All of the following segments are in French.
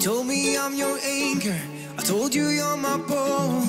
told me I'm your anchor, I told you you're my bow.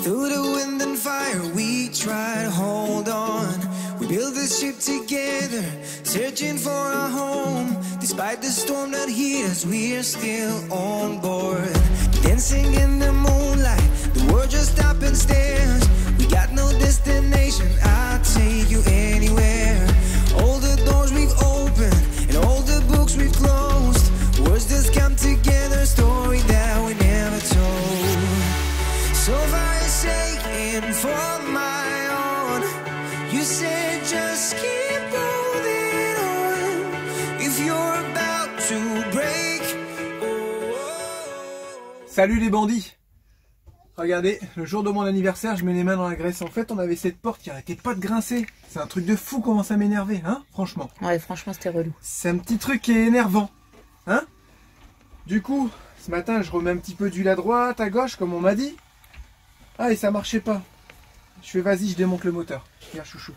Through the wind and fire we try to hold on. We built this ship together, searching for a home. Despite the storm that hit us, we're still on board. Dancing in the moonlight, the world just stopped and stares. We got no destination, I'll take you anywhere. All the doors we've opened and all the books we've closed, words just come together, story that we never told. So far it's taken for my own. You said just keep holding on. If you're about to break. Salut les bandits! Regardez, le jour de mon anniversaire, je mets les mains dans la graisse. En fait, on avait cette porte qui arrêtait pas de grincer. C'est un truc de fou comment ça m'énervait, hein, franchement. Ouais, franchement, c'était relou. C'est un petit truc qui est énervant, hein. Du coup, ce matin, je remets un petit peu d'huile à droite, à gauche, comme on m'a dit. Ah, et ça marchait pas. Je fais, vas-y, je démonte le moteur. Regarde, chouchou.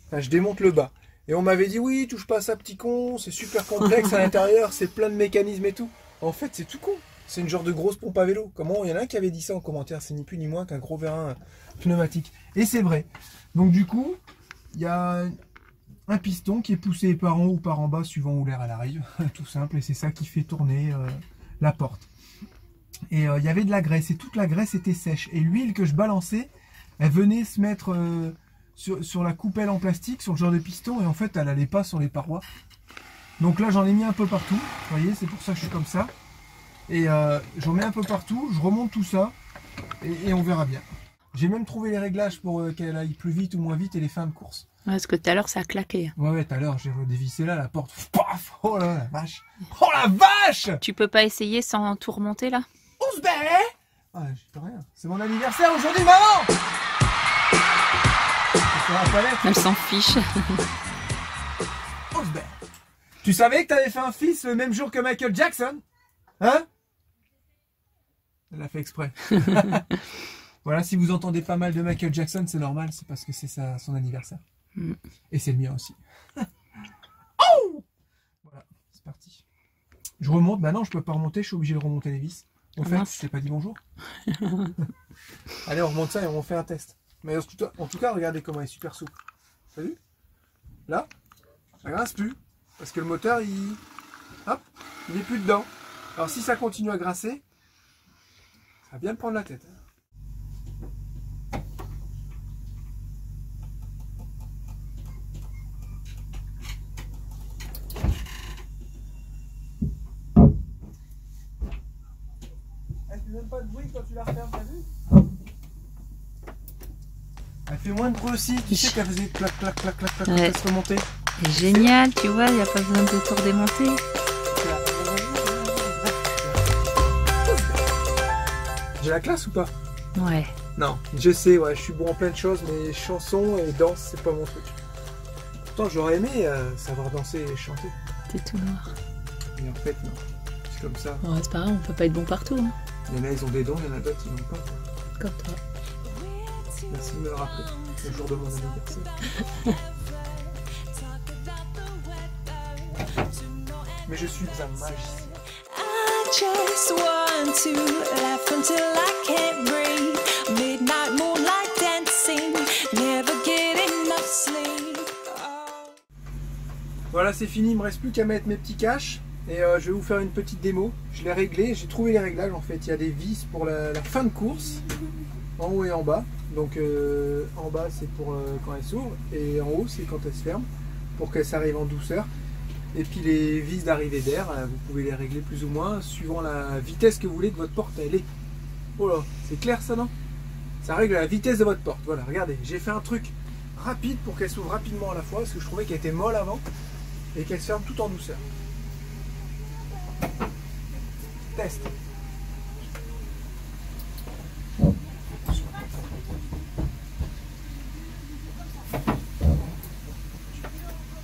Enfin, je démonte le bas. Et on m'avait dit, oui, touche pas à ça, petit con, c'est super complexe à l'intérieur, c'est plein de mécanismes et tout. En fait, c'est tout con. C'est une genre de grosse pompe à vélo. Comment? Il y en a un qui avait dit ça en commentaire. C'est ni plus ni moins qu'un gros vérin pneumatique. Et c'est vrai. Donc du coup, il y a un piston qui est poussé par en haut ou par en bas, suivant où l'air elle arrive. Tout simple. Et c'est ça qui fait tourner la porte. Et il y avait de la graisse. Et toute la graisse était sèche. Et l'huile que je balançais, elle venait se mettre sur la coupelle en plastique, sur le genre de piston. Et en fait, elle n'allait pas sur les parois. Donc là, j'en ai mis un peu partout. Vous voyez, c'est pour ça que je suis comme ça. Et j'en mets un peu partout, je remonte tout ça et on verra bien. J'ai même trouvé les réglages pour qu'elle aille plus vite ou moins vite et les fins de course. Ouais, parce que tout à l'heure ça a claqué. Ouais, tout à l'heure j'ai redévissé là la porte. Paf, oh là la vache. Oh la vache. Tu peux pas essayer sans tout remonter là? On se bat. Ah, j'y peux rien. C'est mon anniversaire aujourd'hui, maman. Elle s'en fiche. On se bat. Tu savais que t'avais fait un fils le même jour que Michael Jackson? Hein? Elle l'a fait exprès. Voilà, si vous entendez pas mal de Michael Jackson, c'est normal, c'est parce que c'est son anniversaire. Et c'est le mien aussi. Oh! Voilà, c'est parti. Je remonte, maintenant je peux pas remonter, je suis obligé de remonter les vis. Au fait, je t'ai pas dit bonjour. Allez, on remonte ça et on fait un test. Mais en tout cas, regardez comment elle est super souple. T'as vu? Là, ça grince plus. Parce que le moteur, hop, il n'est plus dedans. Alors si ça continue à grincer, ça va bien me prendre la tête. Elle fait même pas de bruit quand tu la refermes, t'as vu? Elle fait moins de bruit aussi, tu sais qu'elle faisait clac clac clac clac clac quand elle se remontait. C'est génial, tu vois, il n'y a pas besoin de tout redémonter. J'ai la classe ou pas? Ouais. Non, je sais, ouais, je suis bon en plein de choses, mais chansons et danse, c'est pas mon truc. Pourtant, j'aurais aimé savoir danser et chanter. T'es tout noir. Mais en fait, non. C'est comme ça. Ouais, c'est pas grave, on peut pas être bon partout. Hein. Il y en a, ils ont des dons, il y en a d'autres, ils n'ont pas. Comme toi. Merci de me le rappeler, le jour de mon anniversaire. Mais je suis un magicien. Just want to laugh until I can't breathe. Midnight moonlight dancing, never get enough sleep. Oh. Voilà, c'est fini, il me reste plus qu'à mettre mes petits caches. Et je vais vous faire une petite démo. Je l'ai réglé, j'ai trouvé les réglages en fait. Il y a des vis pour la fin de course, en haut et en bas. Donc en bas c'est pour quand elle s'ouvre et en haut c'est quand elle se ferme, pour qu'elle s'arrive en douceur. Et puis les vis d'arrivée d'air, vous pouvez les régler plus ou moins suivant la vitesse que vous voulez que votre porte elle est. Oh là, c'est clair ça non? Ça règle la vitesse de votre porte. Voilà, regardez, j'ai fait un truc rapide pour qu'elle s'ouvre rapidement à la fois, parce que je trouvais qu'elle était molle avant, et qu'elle se ferme tout en douceur. Test.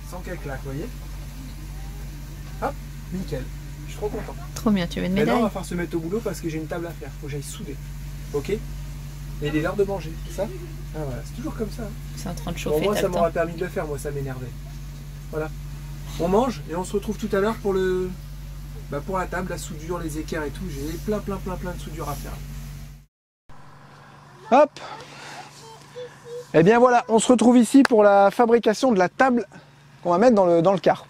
Sans qu'elle claque, vous voyez? Hop, nickel. Je suis trop content. Trop bien, tu veux une Maintenant, médaille? on va falloir se mettre au boulot parce que j'ai une table à faire. Faut que j'aille souder. Ok? Et il est l'heure de manger, c'est ça? Ah voilà, c'est toujours comme ça. Hein. C'est en train de chauffer. Bon, moi, ça m'aura permis de le faire. Moi, ça m'énervait. Voilà. On mange et on se retrouve tout à l'heure pour le pour la table, la soudure, les équerres et tout, j'ai plein de soudure à faire. Hop. Et bien voilà, on se retrouve ici pour la fabrication de la table qu'on va mettre dans le car.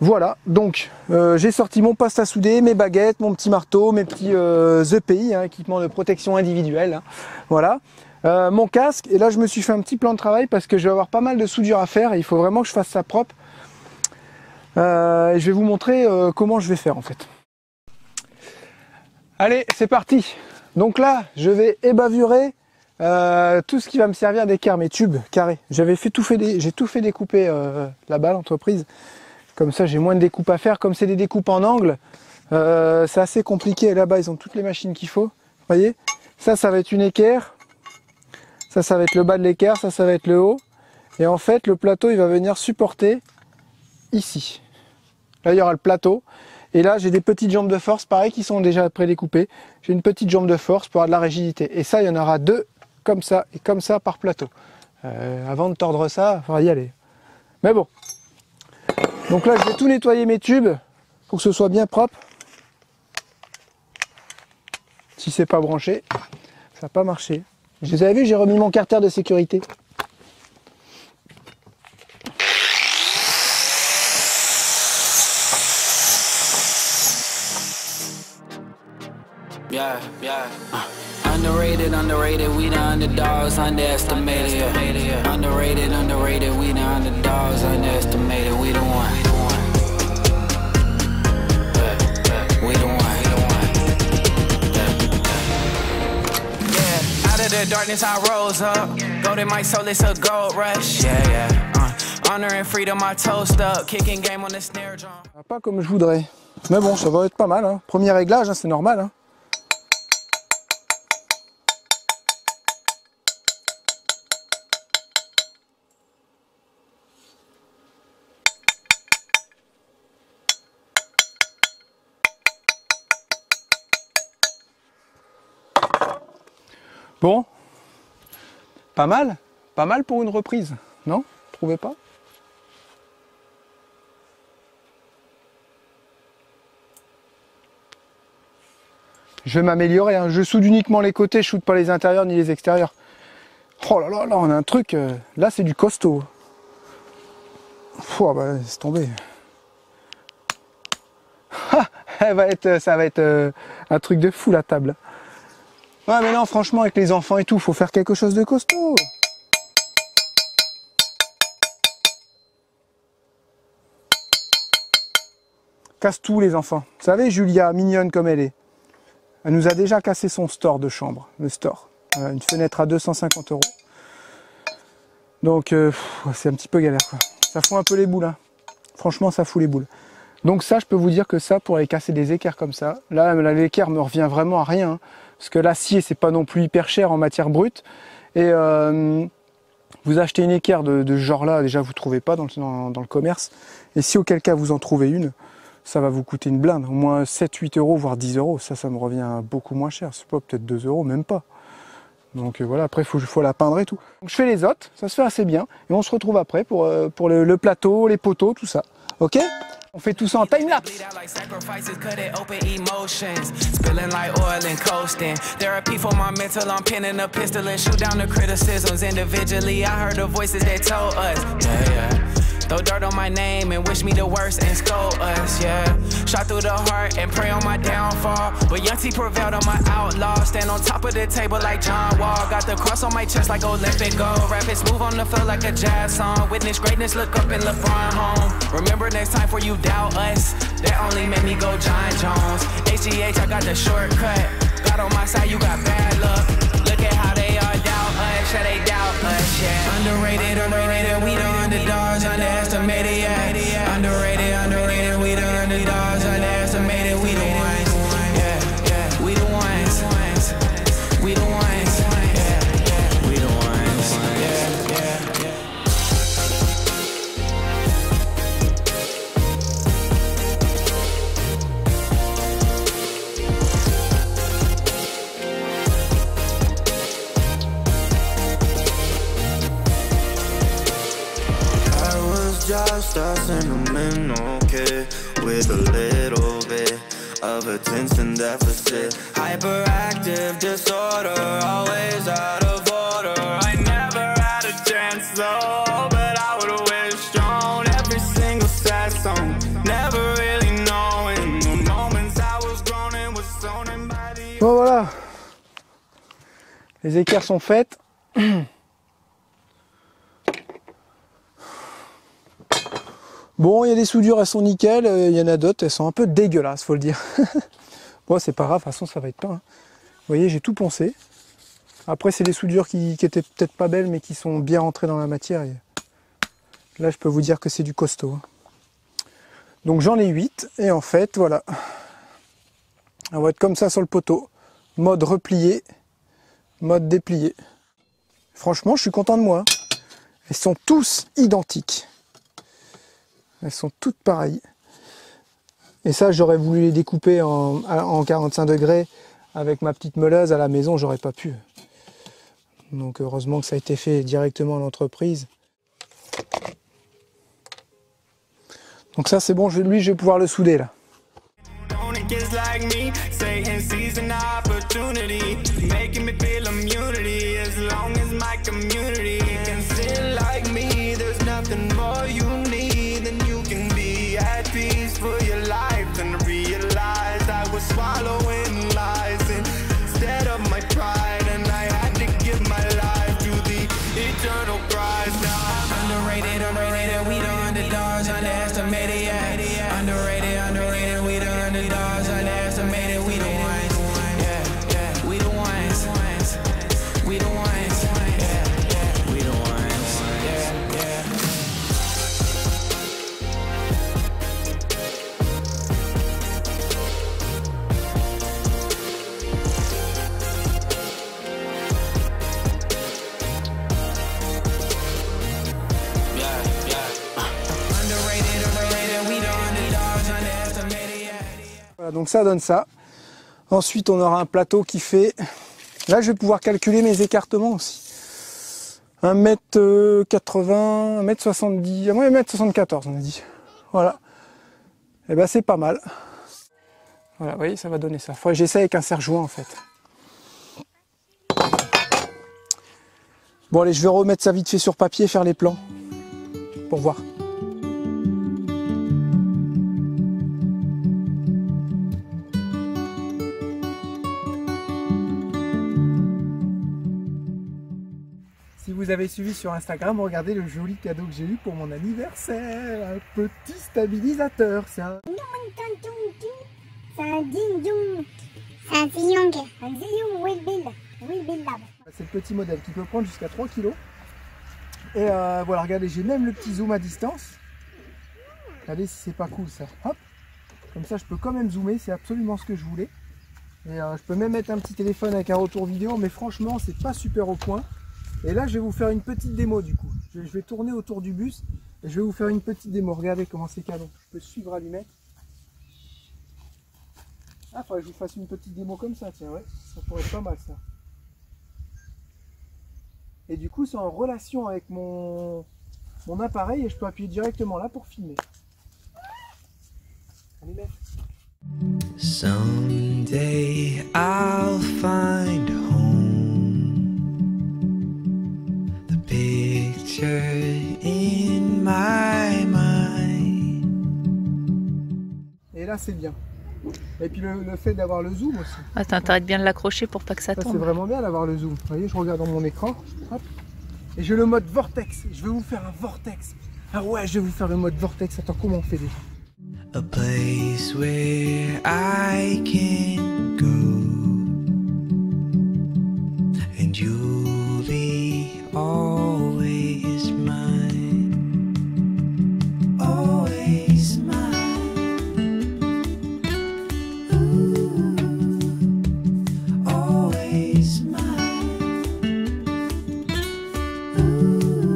Voilà, donc j'ai sorti mon poste à souder, mes baguettes, mon petit marteau, mes petits EPI, hein, équipement de protection individuelle. Hein, voilà, mon casque, et là je me suis fait un petit plan de travail parce que je vais avoir pas mal de soudure à faire et il faut vraiment que je fasse ça propre. Et je vais vous montrer comment je vais faire en fait. Allez, c'est parti. Donc là, je vais ébavurer tout ce qui va me servir d'équerre, mes tubes carrés. J'ai tout fait découper là-bas, l'entreprise. Comme ça, j'ai moins de découpes à faire. Comme c'est des découpes en angle, c'est assez compliqué. Là-bas, ils ont toutes les machines qu'il faut. Vous voyez, ça va être une équerre. Ça va être le bas de l'équerre. Ça va être le haut. Et en fait, le plateau, il va venir supporter ici. Là, il y aura le plateau. Et là, j'ai des petites jambes de force, pareil, qui sont déjà prédécoupées. J'ai une petite jambe de force pour avoir de la rigidité. Et ça, il y en aura deux, comme ça et comme ça, par plateau. Avant de tordre ça, il faudra y aller. Mais bon. Donc là, je vais tout nettoyer mes tubes pour que ce soit bien propre. Si c'est pas branché, ça va pas marcher. Vous avez vu, j'ai remis mon carter de sécurité. Yeah. Underrated, we the underdogs, underestimated. Yeah. Underrated, we the underdogs, underestimated. We the one. We the one. Yeah. Out of the darkness, I rose up. Gold in my soul, it's a gold rush. Yeah. Honor and freedom, I toast up. Kicking game on the snare drum. Pas comme je voudrais. Mais bon, ça va être pas mal. Hein. Premier réglage, hein, c'est normal. Hein. Bon, pas mal pour une reprise, non? Vous trouvez pas? Je vais m'améliorer, hein. Je soude uniquement les côtés, je soude pas les intérieurs ni les extérieurs. Oh là là, là on a un truc, là c'est du costaud. Oh bah laisse tomber. Ça va être un truc de fou la table. Ouais mais non, franchement, avec les enfants et tout, faut faire quelque chose de costaud. Casse tout les enfants. Vous savez, Julia, mignonne comme elle est, elle nous a déjà cassé son store de chambre, le store. Une fenêtre à 250 €. Donc c'est un petit peu galère quoi. Ça fout un peu les boules. Hein. Franchement, ça fout les boules. Donc ça, je peux vous dire que ça, pour aller casser des équerres comme ça, là l'équerre me revient vraiment à rien. Hein. Parce que l'acier, c'est pas non plus hyper cher en matière brute. Et vous achetez une équerre de ce genre-là, déjà vous ne trouvez pas dans le commerce. Et si auquel cas vous en trouvez une, ça va vous coûter une blinde. Au moins 7-8 €, voire 10 €. Ça me revient beaucoup moins cher. C'est pas peut-être 2 €, même pas. Donc voilà, après il faut la peindre et tout. Donc je fais les autres, ça se fait assez bien. Et on se retrouve après pour le plateau, les poteaux, tout ça. Ok ? On fait tout ça en time-lapse. Throw dirt on my name and wish me the worst and scold us, yeah. Shot through the heart and pray on my downfall. But Young T prevailed on my outlaw. Stand on top of the table like John Wall. Got the cross on my chest like Olympic gold. Rap it smooth on the field like a jazz song. Witness greatness, look up in LeBron home. Remember next time for you doubt us. That only made me go John Jones. HGH, I got the shortcut. God on my side, you got bad luck. Look at how they all doubt us, yeah, they doubt us, yeah. Underrated, we the underdogs, underestimated, yeah. Underrated, we the underdogs, underestimated, we the ones, yeah. We the ones, we the ones, yeah. We the ones, yeah. Just a sentimental kid with a little bit of attention deficit. Hyperactive disorder, always out of order. I never had a chance though, but I would've wished on every single sad song. Never really knowing the moments I was grown and was zoning by the... Bon voilà, les équerres sont faites. Bon, il y a des soudures, elles sont nickel, il y en a d'autres, elles sont un peu dégueulasses, faut le dire. Bon, c'est pas grave, de toute façon, ça va être peint. Hein. Vous voyez, j'ai tout poncé. Après, c'est des soudures qui étaient peut-être pas belles, mais qui sont bien rentrées dans la matière. Et là, je peux vous dire que c'est du costaud. Hein. Donc, j'en ai 8, et en fait, voilà. On va être comme ça sur le poteau. Mode replié, mode déplié. Franchement, je suis content de moi. Ils sont tous identiques. Elles sont toutes pareilles. Et ça, j'aurais voulu les découper en 45 degrés avec ma petite meuleuse à la maison, j'aurais pas pu. Donc heureusement que ça a été fait directement à l'entreprise. Donc ça, c'est bon, lui, je vais pouvoir le souder là. Swallowing lies instead of my pride, and I had to give my life to the eternal prize. Now I'm underrated, we the underdogs, underestimated, yeah. Underrated, we the underdogs, underestimated, we the ones, yeah, we the ones, we the ones, yeah, we the ones, yeah. Voilà, donc ça donne ça. Ensuite, on aura un plateau qui fait... Là, je vais pouvoir calculer mes écartements aussi. 1m80, 1m70, 1m74, on a dit. Voilà. Et ben c'est pas mal. Voilà, vous voyez, ça va donner ça. Faudrait que j'essaie avec un serre-joint, en fait. Bon, allez, je vais remettre ça vite fait sur papier et faire les plans. Pour voir. Si vous avez suivi sur Instagram, regardez le joli cadeau que j'ai eu pour mon anniversaire. Un petit stabilisateur. C'est un... C'est un Ziyong. C'est un Ziyong. Un Ziyong Wheel Build Lab. C'est le petit modèle qui peut prendre jusqu'à 3 kg. Et voilà, regardez, j'ai même le petit zoom à distance. Regardez si c'est pas cool ça. Hop. Comme ça, je peux quand même zoomer. C'est absolument ce que je voulais. Et je peux même mettre un petit téléphone avec un retour vidéo. Mais franchement, c'est pas super au point. Et là, je vais vous faire une petite démo du coup. Je vais tourner autour du bus et je vais vous faire une petite démo. Regardez comment c'est canon. Je peux suivre à l'allumette. Ah, faudrait que je vous fasse une petite démo comme ça, tiens, ouais. Ça pourrait être pas mal ça. Et du coup, c'est en relation avec mon appareil et je peux appuyer directement là pour filmer. Allumette. Someday I'll find home. Picture in my mind. Et là c'est bien. Et puis le fait d'avoir le zoom aussi. Ah, t'as intérêt de bien l'accrocher pour pas que ça Ça tombe. c'est vraiment bien d'avoir le zoom. Vous voyez, je regarde dans mon écran. Hop. Et j'ai le mode vortex. Je vais vous faire un vortex. Ah ouais, je vais vous faire le mode vortex. Attends, comment on fait déjà? A place where I can go and you'll be always mine, always mine. Ooh, always mine. Ooh.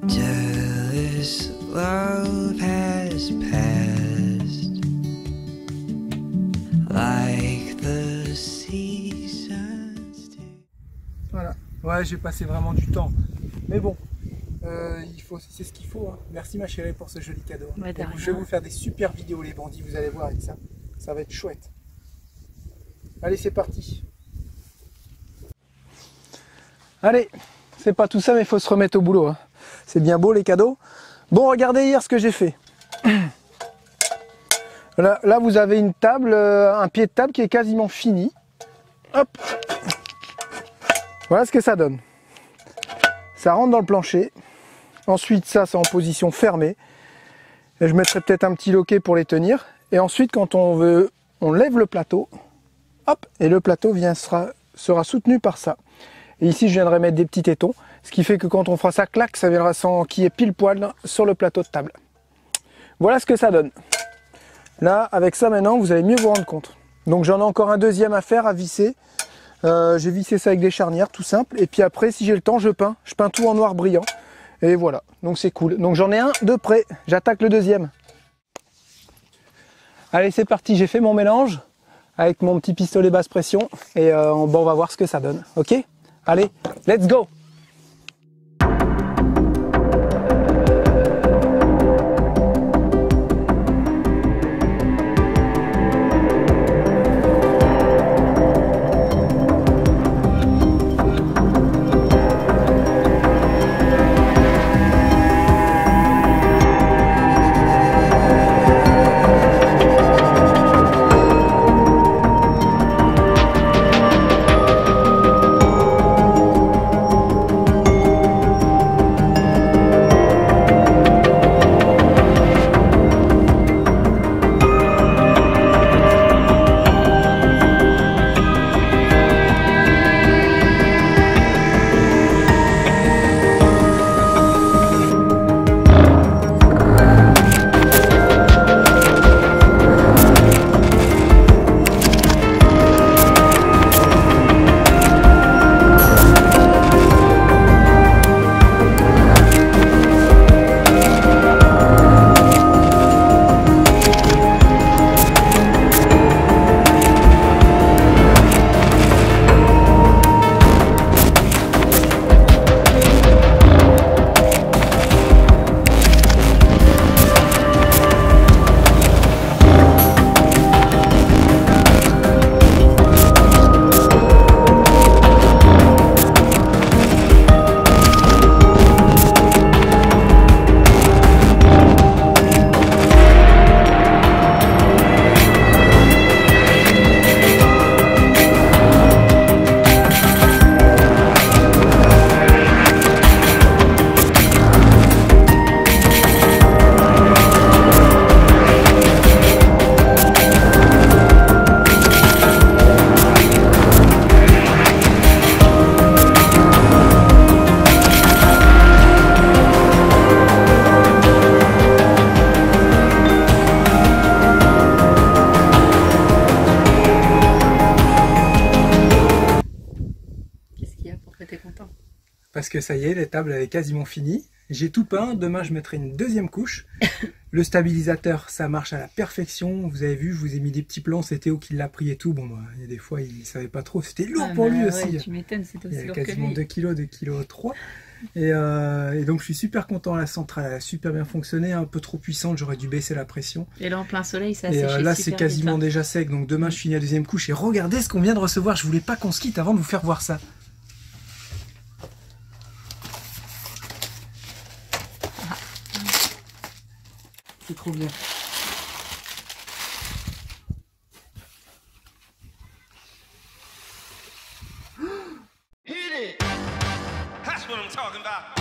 Jealous love has passed like the seasons do. Voilà. Ouais, j'ai passé vraiment du temps. Mais bon, C'est ce qu'il faut. Hein. Merci ma chérie pour ce joli cadeau. Ouais, de rien. Je vais vous faire des super vidéos les bandits, vous allez voir avec ça. Ça va être chouette. Allez, c'est parti. Allez, c'est pas tout ça, mais il faut se remettre au boulot. Hein. C'est bien beau les cadeaux. Bon, regardez hier ce que j'ai fait. Là, vous avez une table, un pied de table qui est quasiment fini. Hop. Voilà ce que ça donne. Ça rentre dans le plancher. Ensuite, ça, c'est en position fermée. Et je mettrai peut-être un petit loquet pour les tenir. Et ensuite, quand on veut, on lève le plateau. Hop, et le plateau sera soutenu par ça. Et ici, je viendrai mettre des petits tétons. Ce qui fait que quand on fera ça, clac, ça viendra s'enquiller pile poil sur le plateau de table. Voilà ce que ça donne. Là, avec ça maintenant, vous allez mieux vous rendre compte. Donc j'en ai encore un deuxième à faire, à visser. J'ai vissé ça avec des charnières, tout simple. Et puis après, si j'ai le temps, je peins. Je peins tout en noir brillant. Et voilà, donc c'est cool. Donc j'en ai un de près. J'attaque le deuxième. Allez, c'est parti. J'ai fait mon mélange avec mon petit pistolet basse pression. Et bon, on va voir ce que ça donne. Ok? Allez, let's go! Parce que ça y est, la table elle est quasiment finie. J'ai tout peint, demain je mettrai une deuxième couche. Le stabilisateur, ça marche à la perfection. Vous avez vu, je vous ai mis des petits plans, c'est Théo qui l'a pris et tout. Bon, bah, il y a des fois, il savait pas trop, c'était lourd pour lui aussi. Ouais, tu m'étonnes, c'est aussi il y a lourd quasiment que lui. 2 kg 3. Et donc je suis super content, la centrale elle a super bien fonctionné, un peu trop puissante, j'aurais dû baisser la pression. Et là en plein soleil, ça Et séché là super c'est vite, quasiment hein. déjà sec, donc demain je finis la deuxième couche. Et regardez ce qu'on vient de recevoir, je voulais pas qu'on se quitte avant de vous faire voir ça. C'est trop bien. Hit it! That's what I'm talking about.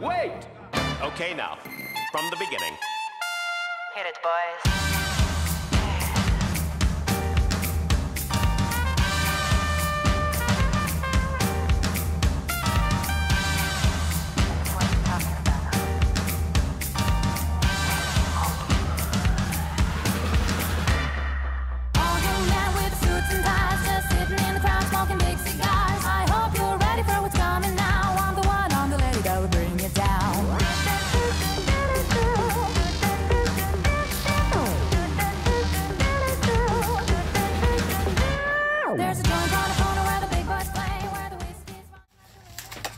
Wait! Okay, now, from the beginning. Hit it, boys.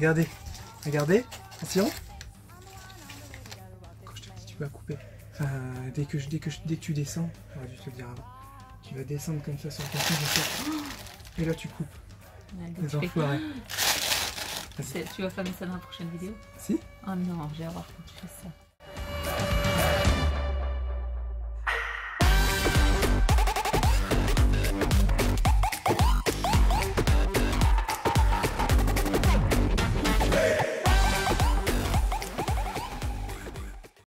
Regardez, regardez, attention. vas couper. Enfin, dès que tu descends, j'aurais dû te le dire avant. Tu vas descendre comme ça sur ton pied, et là tu coupes. Ouais, Les enfoirés. Tu vas faire ça dans la prochaine vidéo? Si. Oh non, j'ai hâte quand tu fais ça.